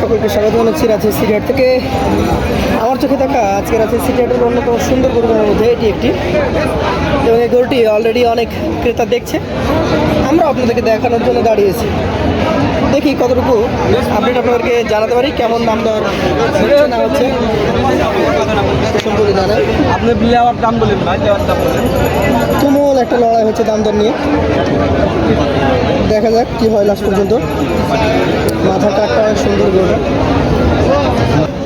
সকলকে স্বাগত জানাচ্ছি রাজশাহী সিটিহাট থেকে। আমার চোখে দেখা আজকে রাজশাহী সিটিহাটের অন্যতম সুন্দর গরুগুলোর মধ্যে এটি একটি, এবং এই গরুটি অলরেডি অনেক ক্রেতা দেখছে। আমরা আপনাদেরকে দেখানোর জন্য দাঁড়িয়েছি। দেখি কতটুকু আপডেট আপনাদেরকে জানাতে পারি, কেমন দাম দর হচ্ছে না হচ্ছে সম্পর্কে জানাই। আপনি লেওয়ার দাম বলেন ভাই, লেওয়ার দাম বলেন। তুমুল একটা লড়াই হচ্ছে দাম দর নিয়ে, দেখা যাক কি হয় লাস্ট পর্যন্ত। মাথা কাটটা সুন্দর গরুটা,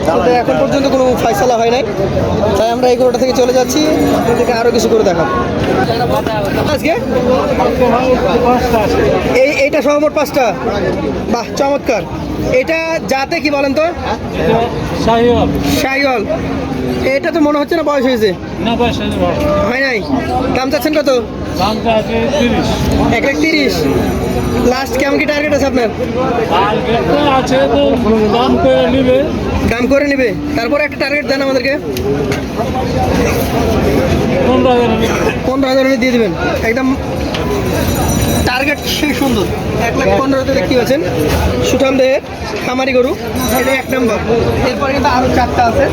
তবে এখন পর্যন্ত কোনো ফয়সালা হয় নাই, তাই আমরা এই গরুটা থেকে চলে যাচ্ছি। আপনাদেরকে আরও কিছু করে দেখাবো আজকে। এইটা সহমোট 5টা। বাহ, চমৎকার। এটা যাতে কি বলেন তো? শাহিওয়াল। এটা তো মনে হচ্ছে না বয়স হয়েছে। না, বয়স হয় নাই। দাম চাচ্ছেন কত? দামটা আছে 30। 1,30,000। লাস্ট কেমন কি টার্গেট আছে আপনার? আছে তো দাম করে নিবে। দাম করে নেবে, তারপরে একটা টার্গেট দেন আমাদেরকে। 15,000 দিয়ে দেবেন একদম। টার্গেট সেই সুন্দর। 1,15,000 দেখতে পাচ্ছেন, সুঠাম দেহের খামারি গরু। এটা 1 নম্বর। এরপরে কিন্তু আরও 4টা আছে,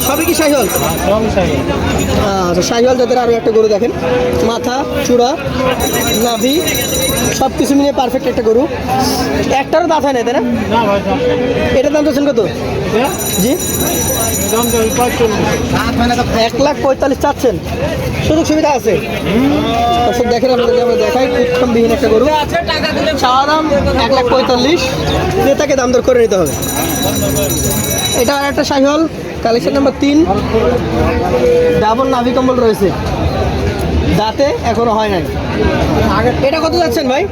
সবই কি শাহিওয়াল? আচ্ছা, শাহিওয়াল জাতের আরও একটা গরু দেখেন। মাথা, চূড়া, নাভি সব কিছু মিলিয়ে পারফেক্ট একটা গরু। একটারও দাঁত হয় না, তাই না? এটার দাম চাচ্ছেন কত? জি, 1,45,000 চাচ্ছেন। সুযোগ সুবিধা আছে? দর্শক দেখেন, আপনাদেরকে আমরা দেখাই। উত্তমবিহীন একটা গরু, চাওয়া দাম 1,45,000। ক্রেতাকে দাম দর করে নিতে হবে। এটা আর একটা শাহিওয়াল, কালেকশন নাম্বার 3। ডাবল নাভি কম্বল রয়েছে, দাঁতে এখনো হয় নাই। এটা কত যাচ্ছেন ভাই?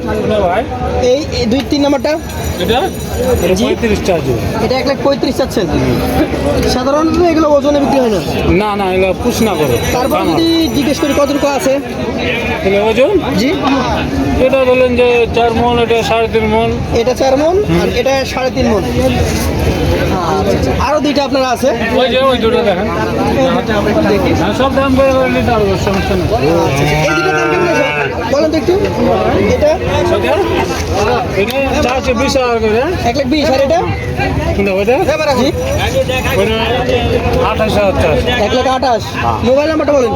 এই 2-3 নাম্বারটা এটা 1,35,000 চাচ্ছেন। সাধারণত এগুলো ওজনে বিক্রি হয় না। না না, এগুলো পুষ না করে। তারপর যদি জিজ্ঞেস করি কতটুকু আছে ওজন? জি, এটা বললেন যে 4 মন, এটা 3.5 মন। এটা 4 মন আর এটা 3.5 মন। আরো 2টা আপনার আছে, ওই যে ওই দুটো দেখেন। দেখি। হ্যাঁ, সব দাম করে নিতে পারবো, সমস্যা নেই। এই দুটোর দাম কেমন আছে বলেন তো একটু। এটা এটা চারশো 20 টাকা করে। 1,20,000 আর এটা কিন্তু ওইটা জি, ওইটা 28,000। 1,28,000। মোবাইল নাম্বারটা বলেন।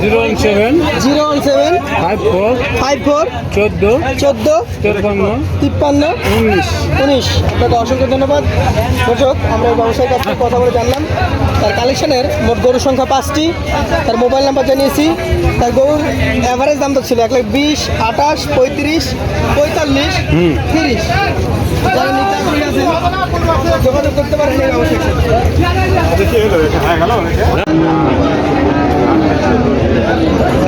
017 017 54 54 14 14 53 53 19। 19। আপনাকে অসংখ্য ধন্যবাদ। দর্শক, আমরা এই ব্যবসায়ীর কাছ থেকে কথা বলে জানলাম তার কালেকশনের মোট গরুর সংখ্যা 5টি, তার মোবাইল নাম্বার জানিয়েছি। তার গরুর অ্যাভারেজ দাম তো ছিল 1,20,000, 28, 35, 45, 30। যারা নিতে আগ্রহী আছেন যোগাযোগ করতে পারেন এই ব্যবসায়ীর সাথে।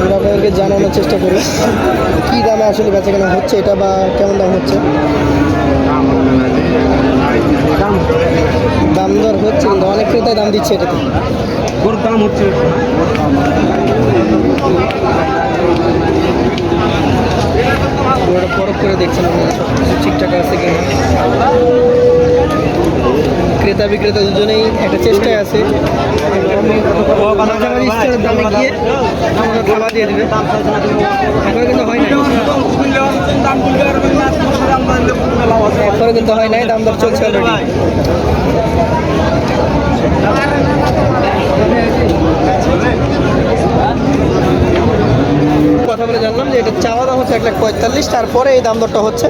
আমরা আপনাদেরকে জানানোর চেষ্টা করি কী দামে আসলে বেচাকেনা হচ্ছে এটা, বা কেমন দাম হচ্ছে। দাম দর হচ্ছে, কিন্তু অনেক ক্রেতায় দাম দিচ্ছে এটাতে। ওর দাম হচ্ছে ওটা পরখ করে দেখছেন আপনারা সব কিছু ঠিকঠাক আছে কিনা। ক্রেতা বিক্রেতা দুজনেই একটা চেষ্টায় আছে, মাঝামাঝি স্তরের দামে গিয়ে আমাদের খাবার দিয়ে দেবে। এখনো কিন্তু হয় নাই, এখনো কিন্তু হয় নাই, দাম দর চলছে অলরেডি। কথা বলে জানলাম যে এটা চাওয়া দাম হচ্ছে 1,45,000, তারপরে এই দাম দরটা হচ্ছে।